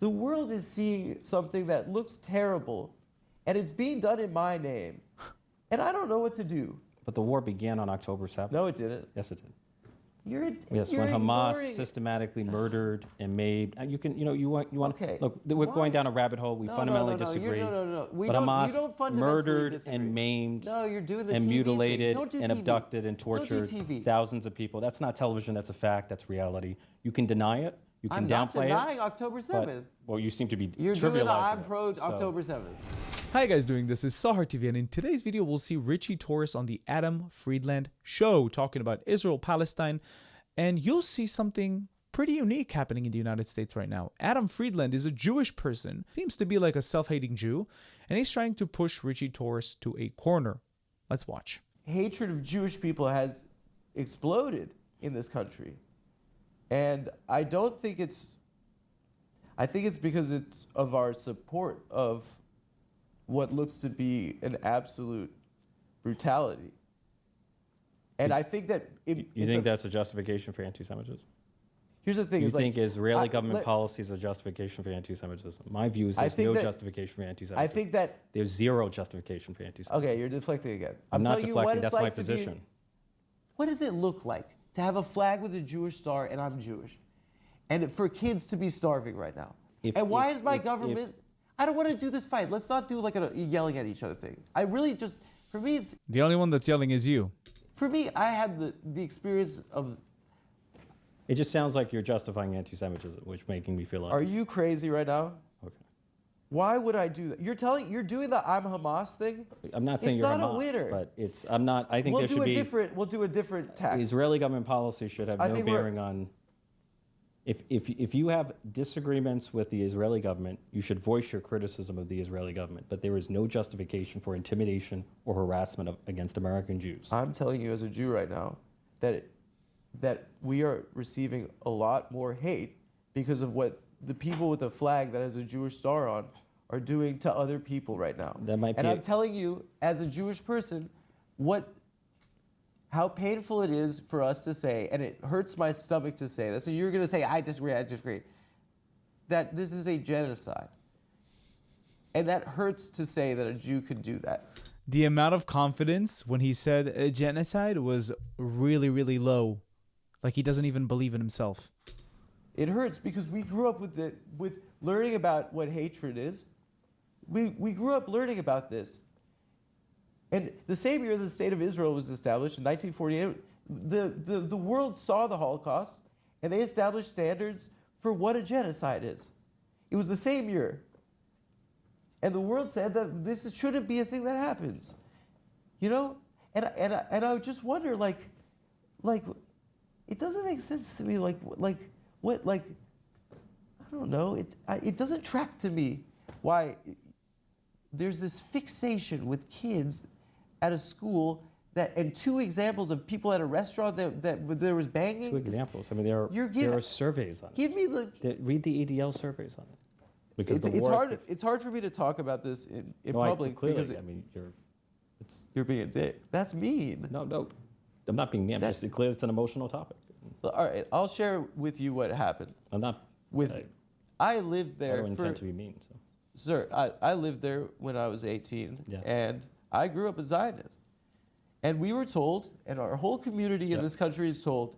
The world is seeing something that looks terrible, and it's being done in my name. And I don't know what to do. But the war began on October 7th. No, it didn't. Yes, it did. You're when Hamas ignoring... systematically murdered and made, you want. Okay. Look, we're going down a rabbit hole. We fundamentally disagree. No. But Hamas murdered and maimed you're doing the and TV mutilated thing. and abducted and tortured thousands of people. That's not television. That's a fact. That's reality. You can deny it. You can downplay it. I'm not denying October 7th. Well, you seem to be You're trivializing doing the I'm it, pro October 7th. Hi guys, this is Sahar TV, and in today's video we'll see Ritchie Torres on the Adam Friedland show talking about Israel-Palestine, and you'll see something pretty unique happening in the United States right now. Adam Friedland is a Jewish person, seems to be like a self-hating Jew, and he's trying to push Ritchie Torres to a corner. Let's watch. Hatred of Jewish people has exploded in this country. And I think it's because it's of our support of what looks to be an absolute brutality. And I think that... You think that's a justification for anti-Semitism? Here's the thing. You think Israeli government policy is a justification for anti-Semitism? My view is there's no justification for anti-Semitism. I think that... There's zero justification for anti-Semitism. Okay, you're deflecting again. I'm not deflecting. That's my position. What does it look like to have a flag with a Jewish star and I'm Jewish? And for kids to be starving right now? Why is my government... I don't want to do this fight. Let's not do like a yelling at each other thing. I really just... For me, it's... The only one that's yelling is you. For me, I had the experience of... It just sounds like you're justifying anti-Semitism, which is making me feel like... Are you crazy right now? Okay. Why would I do that? You're doing the I'm Hamas thing? I'm not saying you're Hamas, a winner. But I'm not... I think there should be... We'll do a different tack. Israeli government policy should have no bearing on... If you have disagreements with the Israeli government, you should voice your criticism of the Israeli government. But there is no justification for intimidation or harassment against American Jews. I'm telling you as a Jew right now that we are receiving a lot more hate because of what the people with the flag that has a Jewish star on are doing to other people right now. I'm telling you, as a Jewish person, how painful it is for us to say, and it hurts my stomach to say this, and you're going to say, I disagree, that this is a genocide. And that hurts to say that a Jew could do that. The amount of confidence when he said a genocide was really, really low. Like he doesn't even believe in himself. It hurts because we grew up with learning about what hatred is. We grew up learning about this. And the same year the state of Israel was established, in 1948, the world saw the Holocaust, and they established standards for what a genocide is. It was the same year. And the world said that this shouldn't be a thing that happens. You know? And I just wonder, like, it doesn't make sense to me, I don't know, it doesn't track to me why there's this fixation with kids at a school and two examples of people at a restaurant that there was banging. Two examples. I mean, there are surveys on it. Read the EDL surveys on it. Because it's hard for me to talk about this in public because you're being a dick. That's mean. No, I'm not being mean. I'm just clear it's an emotional topic. All right, I'll share with you what happened. I'm not. I lived there. I don't intend to be mean. So. Sir, I lived there when I was 18, and I grew up a Zionist. And we were told, and our whole community in this country is told,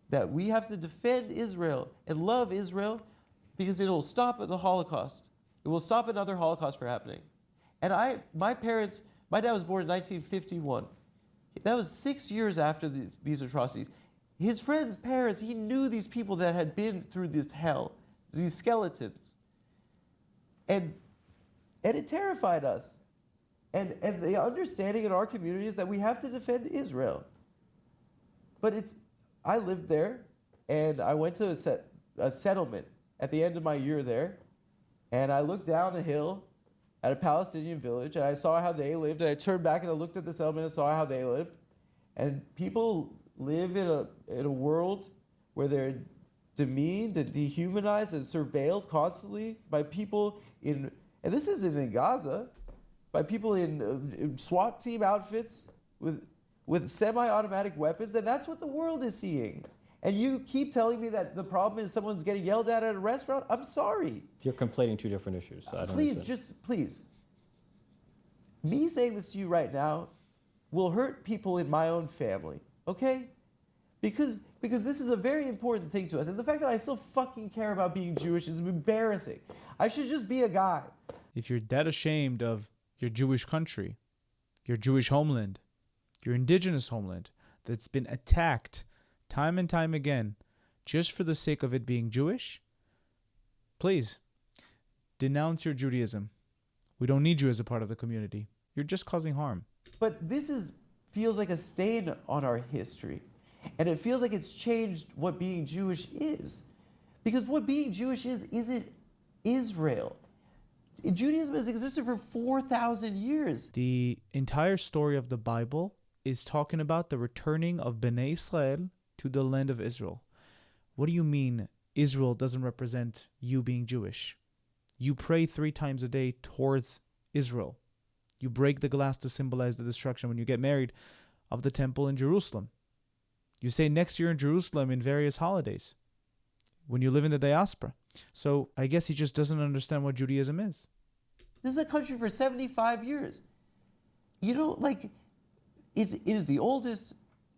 that we have to defend Israel and love Israel because it will stop the Holocaust. It will stop another Holocaust from happening. And my dad was born in 1951. That was 6 years after these atrocities. His friends' parents, he knew these people that had been through this hell, these skeletons. And it terrified us. And the understanding in our community is that we have to defend Israel. But I lived there, and I went to a settlement at the end of my year there, and I looked down the hill at a Palestinian village, and I saw how they lived, and I turned back and I looked at the settlement and saw how they lived. And people live in a world where they're demeaned and dehumanized and surveilled constantly by people and this isn't in Gaza, by people in SWAT team outfits with semi-automatic weapons, and that's what the world is seeing. And you keep telling me that the problem is someone's getting yelled at a restaurant? I'm sorry. You're conflating two different issues. So I don't understand. Please. Me saying this to you right now will hurt people in my own family, okay? Because this is a very important thing to us. And the fact that I still fucking care about being Jewish is embarrassing. I should just be a guy. If you're that ashamed of your Jewish country, your Jewish homeland, your indigenous homeland that's been attacked time and time again just for the sake of it being Jewish, please denounce your Judaism. We don't need you as a part of the community. You're just causing harm. But this feels like a stain on our history. And it feels like it's changed what being Jewish is. Because what being Jewish isn't Israel. Judaism has existed for 4,000 years. The entire story of the Bible is talking about the returning of Bnei Israel to the land of Israel. What do you mean Israel doesn't represent you being Jewish? You pray 3 times a day towards Israel. You break the glass to symbolize the destruction when you get married of the temple in Jerusalem. You say next year in Jerusalem in various holidays when you live in the diaspora. So I guess he just doesn't understand what Judaism is. This is a country for 75 years. You know, like, it is the oldest,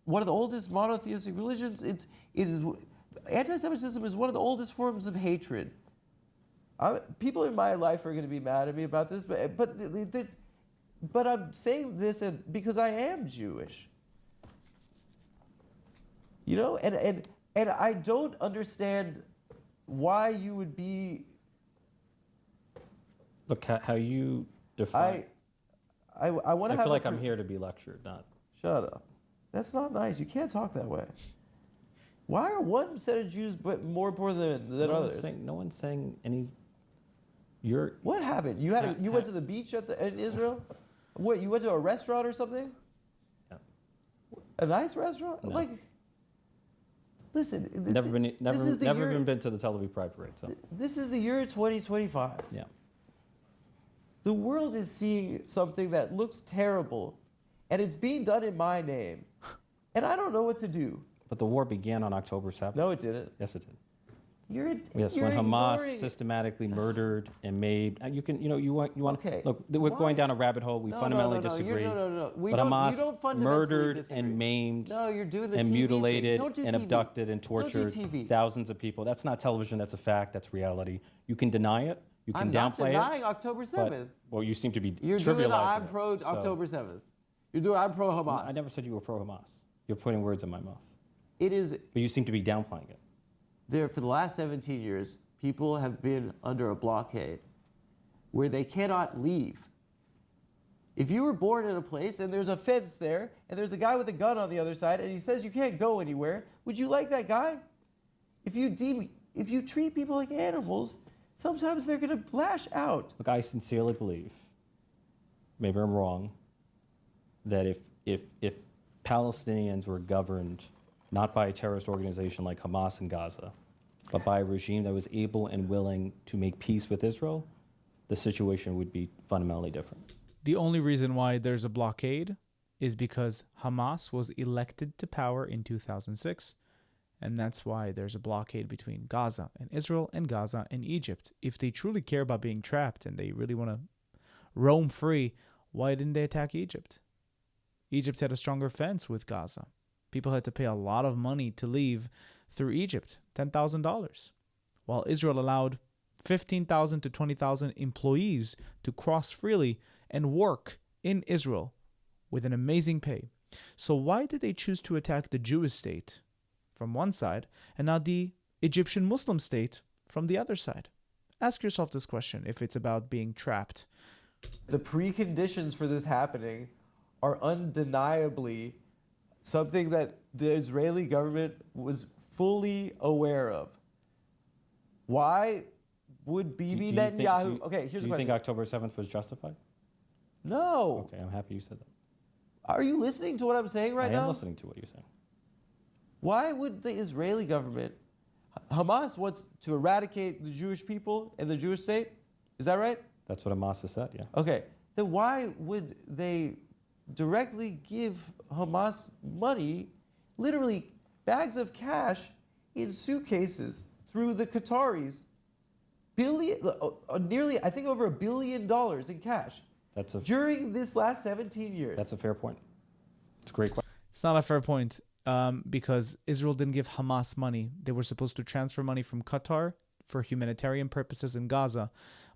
one of the oldest monotheistic religions. Anti-Semitism is one of the oldest forms of hatred. People in my life are going to be mad at me about this, but I'm saying this because I am Jewish. You know, and I don't understand why you would be. Look, how you define. I want to. I feel like I'm here to be lectured, not. Shut up. That's not nice. You can't talk that way. Why are one set of Jews more important than others? No one's saying any. What happened? You went to the beach in Israel? What? You went to a restaurant or something? Yeah. A nice restaurant? No. Like. Listen. Never even been to the Tel Aviv Pride Parade. So. This is the year 2025. Yeah. The world is seeing something that looks terrible, and it's being done in my name, and I don't know what to do. But the war began on October 7th. No, it didn't. Yes, it did. You're when Hamas systematically murdered and made. You want. Okay. Look, we're going down a rabbit hole. We fundamentally disagree. No. But Hamas murdered and maimed and mutilated and abducted and tortured thousands of people. That's not television. That's a fact. That's reality. You can deny it. You can downplay it. I'm not denying October 7th. Well, you seem to be trivializing You're doing the I'm pro October 7th. You're doing I'm pro Hamas. I never said you were pro Hamas. You're putting words in my mouth. It is. But you seem to be downplaying it. For the last 17 years, people have been under a blockade where they cannot leave. If you were born in a place and there's a fence there and there's a guy with a gun on the other side and he says you can't go anywhere, would you like that guy? If you treat people like animals, sometimes they're going to lash out. Look, I sincerely believe, maybe I'm wrong, that if Palestinians were governed not by a terrorist organization like Hamas in Gaza, but by a regime that was able and willing to make peace with Israel, the situation would be fundamentally different. The only reason why there's a blockade is because Hamas was elected to power in 2006, and that's why there's a blockade between Gaza and Israel and Gaza and Egypt. If they truly care about being trapped and they really want to roam free, why didn't they attack Egypt? Egypt had a stronger fence with Gaza. People had to pay a lot of money to leave through Egypt, $10,000, while Israel allowed 15,000 to 20,000 employees to cross freely and work in Israel with an amazing pay. So why did they choose to attack the Jewish state from one side and not the Egyptian Muslim state from the other side? Ask yourself this question if it's about being trapped. The preconditions for this happening are undeniably something that the Israeli government was fully aware of. Why would Bibi Netanyahu... Okay, here's the question. Do you think October 7th was justified? No. Okay, I'm happy you said that. Are you listening to what I'm saying right now? I am listening to what you're saying. Why would the Israeli government... Hamas wants to eradicate the Jewish people and the Jewish state? Is that right? That's what Hamas has said, yeah. Okay. Then why would they directly give Hamas money, literally bags of cash in suitcases through the Qataris. Nearly, I think, over $1 billion in cash during this last 17 years. That's a fair point. It's a great question. It's not a fair point because Israel didn't give Hamas money. They were supposed to transfer money from Qatar for humanitarian purposes in Gaza,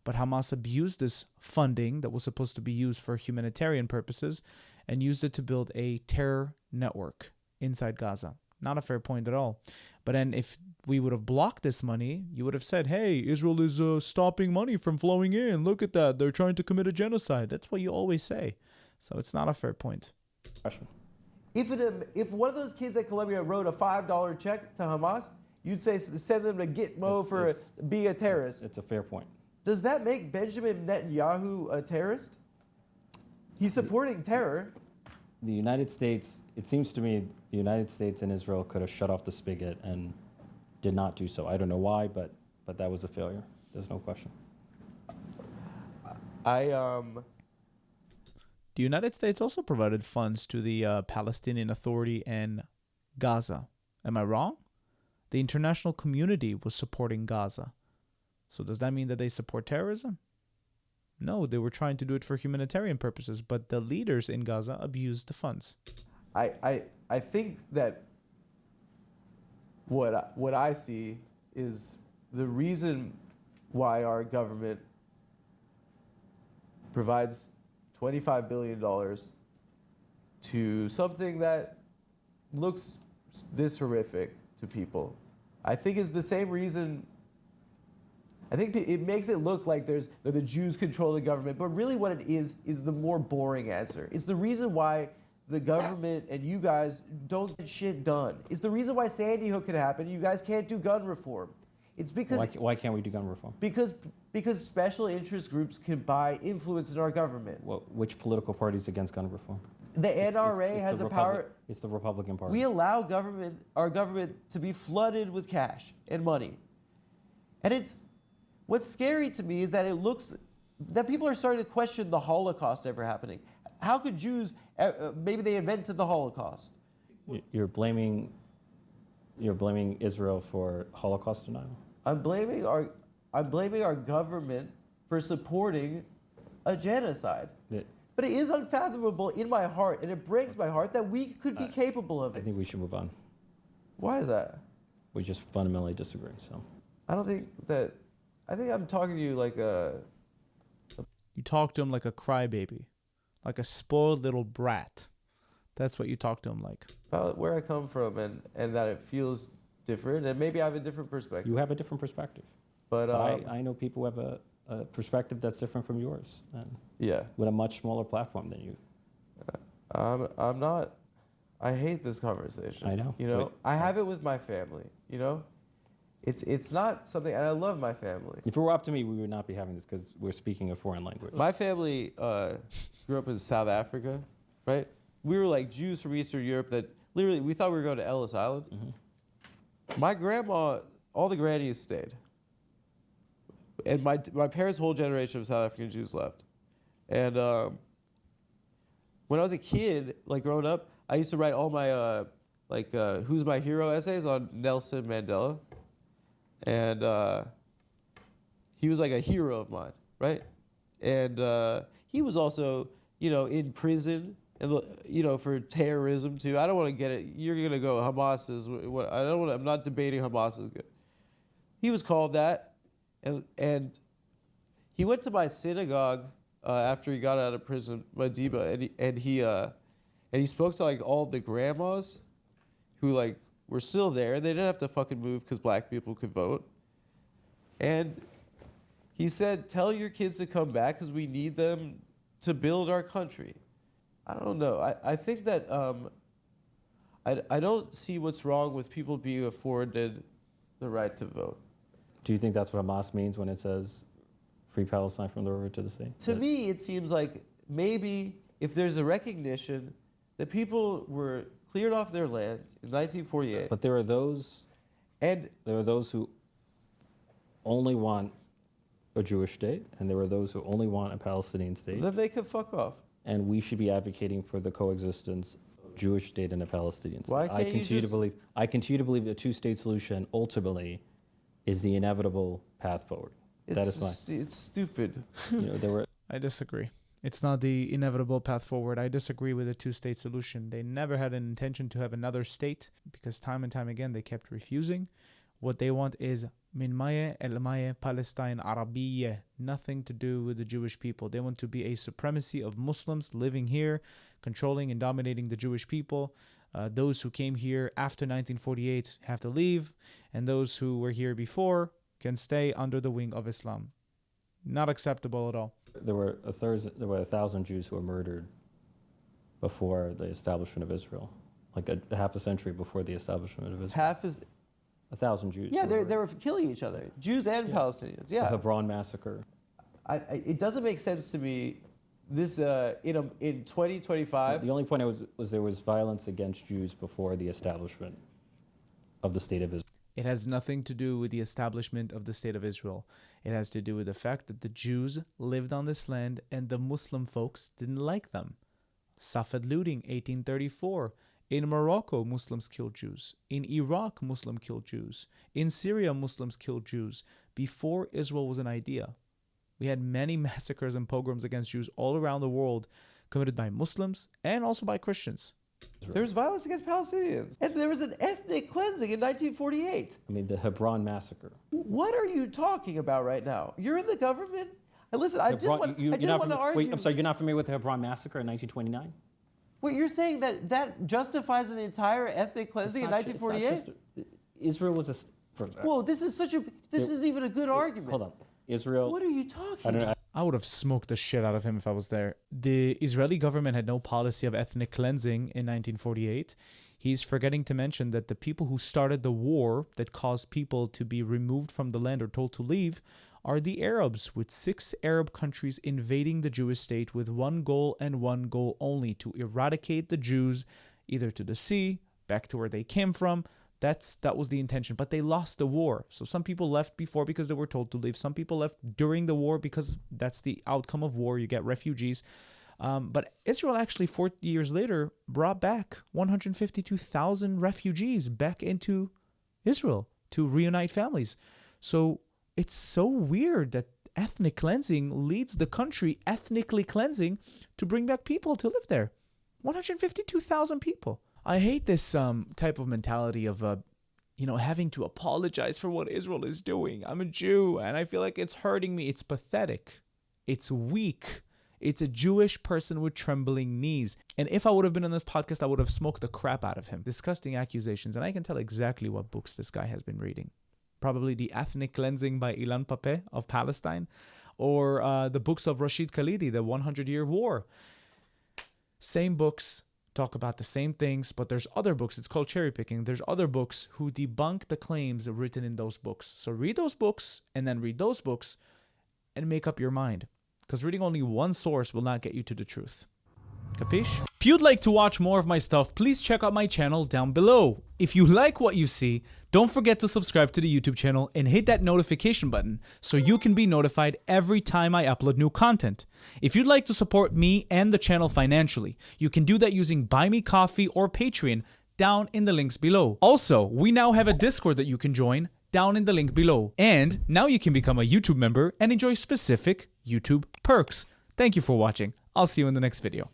but Hamas abused this funding that was supposed to be used for humanitarian purposes and used it to build a terror network inside Gaza. Not a fair point at all. But then if we would have blocked this money, you would have said, hey, Israel is stopping money from flowing in. Look at that. They're trying to commit a genocide. That's what you always say. So it's not a fair point. Question. If one of those kids at Columbia wrote a $5 check to Hamas, you'd say send them to Gitmo for being a terrorist. It's a fair point. Does that make Benjamin Netanyahu a terrorist? He's supporting terror. The United States, it seems to me, the United States and Israel could have shut off the spigot and did not do so. I don't know why, but that was a failure. There's no question. The United States also provided funds to the Palestinian Authority in Gaza. Am I wrong? The international community was supporting Gaza. So does that mean that they support terrorism? No, they were trying to do it for humanitarian purposes, but the leaders in Gaza abused the funds. I think that what I see is the reason why our government provides $25 billion to something that looks this horrific to people. I think is the same reason. I think it makes it look like that the Jews control the government, but really what it is the more boring answer. It's the reason why the government and you guys don't get shit done. It's the reason why Sandy Hook could happen. You guys can't do gun reform. It's because why can't we do gun reform? Because special interest groups can buy influence in our government. Well, which political party is against gun reform? The NRA has the power. It's the Republican Party. We allow our government to be flooded with cash and money, and what's scary to me is that it looks that people are starting to question the Holocaust ever happening. How could Jews? Maybe they invented the Holocaust. You're blaming Israel for Holocaust denial? I'm blaming our government for supporting a genocide. But it is unfathomable in my heart, and it breaks my heart that we could be capable of it. I think we should move on. Why is that? We just fundamentally disagree. So I don't think that. I think I'm talking to you like a. You talk to him like a crybaby, like a spoiled little brat. That's what you talk to him like. About where I come from and that it feels different, and maybe I have a different perspective. You have a different perspective. But I know people who have a perspective that's different from yours. And yeah. With a much smaller platform than you. I'm not. I hate this conversation. I know. You know, I have it with my family. You know, it's not something, and I love my family. If it were up to me, we would not be having this because we're speaking a foreign language. My family grew up in South Africa, right? We were like Jews from Eastern Europe that literally we thought we were going to Ellis Island. Mm-hmm. My grandma, all the grannies stayed. And my parents' whole generation of South African Jews left. And when I was a kid, like growing up, I used to write all my who's my hero essays on Nelson Mandela. And he was like a hero of mine, right? And he was also, in prison, and for terrorism too. I don't want to get it. You're gonna go Hamas is what I don't want. I'm not debating Hamas is good. He was called that, and he went to my synagogue after he got out of prison, Madiba, and he spoke to like all the grandmas who like were still there. They didn't have to fucking move because black people could vote. And he said, "Tell your kids to come back because we need them to build our country." I don't know. I think that I don't see what's wrong with people being afforded the right to vote. Do you think that's what Hamas means when it says free Palestine from the river to the sea? To me, it seems like maybe if there's a recognition that people were cleared off their land in 1948. But there are those who only want a Jewish state, and there are those who only want a Palestinian state. Then they could fuck off. And we should be advocating for the coexistence Jewish state and a Palestinian state. Why can't I continue to believe the two-state solution ultimately is the inevitable path forward. It's stupid. I disagree. It's not the inevitable path forward. I disagree with the two-state solution. They never had an intention to have another state because time and time again they kept refusing. What they want is min maye el maye Palestine Arabiyya, nothing to do with the Jewish people. They want to be a supremacy of Muslims living here, controlling and dominating the Jewish people. Those who came here after 1948 have to leave, and those who were here before can stay under the wing of Islam. Not acceptable at all. There were 1,000 Jews who were murdered before the establishment of Israel, like a half a century before the establishment of Israel. 1,000 Jews. Yeah, they were killing each other, Jews and Palestinians. Yeah, the Hebron massacre. It doesn't make sense to me. This in 2025. The only point was there was violence against Jews before the establishment of the state of Israel. It has nothing to do with the establishment of the state of Israel. It has to do with the fact that the Jews lived on this land and the Muslim folks didn't like them. Safed looting, 1834. In Morocco, Muslims killed Jews. In Iraq, Muslims killed Jews. In Syria, Muslims killed Jews. Before Israel was an idea. We had many massacres and pogroms against Jews all around the world committed by Muslims and also by Christians. There was violence against Palestinians. And there was an ethnic cleansing in 1948. I mean, the Hebron massacre. What are you talking about right now? You're in the government? And listen, I didn't want to argue. Wait, I'm sorry, you're not familiar with the Hebron massacre in 1929? Wait, you're saying that justifies an entire ethnic cleansing in 1948? Israel was a... Whoa, this isn't even a good argument. Hold on. Israel... What are you talking about? I would have smoked the shit out of him if I was there. The Israeli government had no policy of ethnic cleansing in 1948. He's forgetting to mention that the people who started the war that caused people to be removed from the land or told to leave are the Arabs, with 6 Arab countries invading the Jewish state with one goal and one goal only: to eradicate the Jews either to the sea, back to where they came from. That was the intention, but they lost the war. So some people left before because they were told to leave. Some people left during the war because that's the outcome of war. You get refugees. But Israel actually 40 years later brought back 152,000 refugees back into Israel to reunite families. So it's so weird that ethnic cleansing leads the country ethnically cleansing to bring back people to live there. 152,000 people. I hate this type of mentality of, having to apologize for what Israel is doing. I'm a Jew, and I feel like it's hurting me. It's pathetic. It's weak. It's a Jewish person with trembling knees. And if I would have been on this podcast, I would have smoked the crap out of him. Disgusting accusations. And I can tell exactly what books this guy has been reading. Probably The Ethnic Cleansing by Ilan Pappé of Palestine, or the books of Rashid Khalidi, The 100-Year War. Same books. Talk about the same things, but there's other books. It's called cherry picking. There's other books who debunk the claims written in those books. So read those books and then read those books and make up your mind. Because reading only one source will not get you to the truth. Capiche? If you'd like to watch more of my stuff, please check out my channel down below. If you like what you see, don't forget to subscribe to the YouTube channel and hit that notification button so you can be notified every time I upload new content. If you'd like to support me and the channel financially, you can do that using Buy Me Coffee or Patreon down in the links below. Also, we now have a Discord that you can join down in the link below. And now you can become a YouTube member and enjoy specific YouTube perks. Thank you for watching. I'll see you in the next video.